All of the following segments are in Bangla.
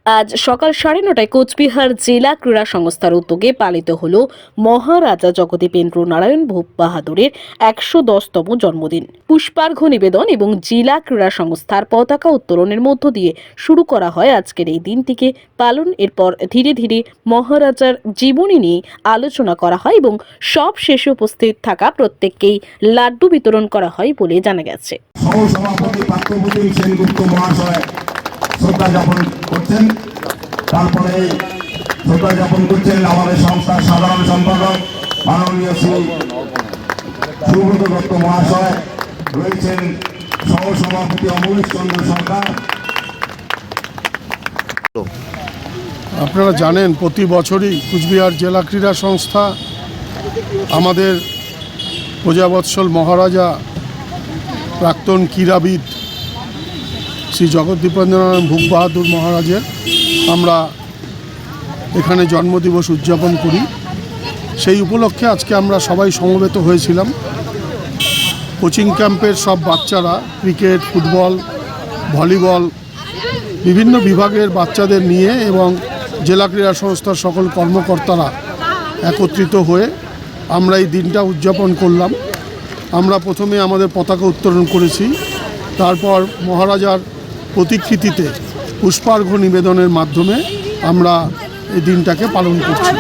আজ সকাল 9:30টায় কোচবিহার জেলা ক্রীড়া সংস্থার উদ্যোগে পালিত হল মহারাজা জগদীপেন্দ্র নারায়ণ ভূপ বাহাদুরের 110তম জন্মদিন। পুষ্পার্ঘ্য নিবেদন এবং জেলা ক্রীড়া সংস্থার পতাকা উত্তোলনের মধ্য দিয়ে শুরু করা হয় আজকের এই দিনটিকে পালন। এরপর ধীরে ধীরে মহারাজার জীবনী নিয়ে আলোচনা করা হয় এবং সব শেষে উপস্থিত থাকা প্রত্যেককেই লাড্ডু বিতরণ করা হয় বলে জানা গেছে। শ্রদ্ধা জ্ঞাপন করছেন, তারপরে শ্রদ্ধা জ্ঞাপন করছেন আমাদের সংস্থার সাধারণ সম্পাদক মাননীয় শ্রী সুব্রত দত্ত মহাশয়, রয়েছেন সহসভাপতি অমরেশ চন্দ্র সরকার। আপনারা জানেন প্রতি বছরই কুচবিহার জেলা ক্রীড়া সংস্থা আমাদের প্রজাবৎসল মহারাজা প্রাক্তন ক্রীড়াবিদ শ্রী জগদীপেন্দ্র নারায়ণ ভূপ বাহাদুর মহারাজের আমরা এখানে জন্মদিবস উদযাপন করি। সেই উপলক্ষে আজকে আমরা সবাই সমবেত হয়েছিলাম। কোচিং ক্যাম্পের সব বাচ্চারা ক্রিকেট, ফুটবল, ভলিবল বিভিন্ন বিভাগের বাচ্চাদের নিয়ে এবং জেলা ক্রীড়া সংস্থার সকল কর্মকর্তারা একত্রিত হয়ে আমরা এই দিনটা উদযাপন করলাম। আমরা প্রথমে আমাদের পতাকা উত্তোলন করেছি, তারপর মহারাজার প্রতিকৃতিতে পুষ্পার্ঘ্য নিবেদনের মাধ্যমে আমরা এই দিনটাকে পালন করছি।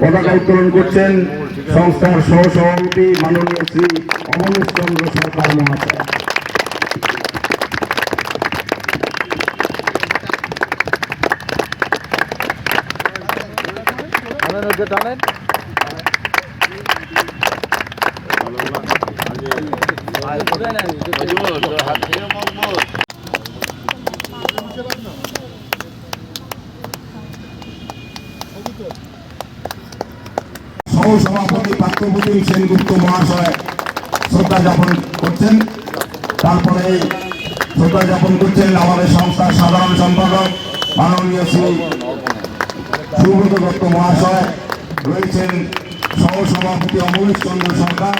পতাকা উত্তোলন করছেন সংস্থার সহসভাপতি মাননীয় শ্রী অমরেশ চন্দ্র সরকার মহাশয়। সহসভাপতি পার্থপ্রতিম সেনগুপ্ত মহাশয় শ্রদ্ধা জ্ঞাপন করছেন, তারপরে শ্রদ্ধা জ্ঞাপন করছেন আমাদের সংস্থার সাধারণ সম্পাদক মাননীয় শ্রী সুব্রত দত্ত মহাশয়, রয়েছেন সহসভাপতি অমরেশ চন্দ্র সরকার।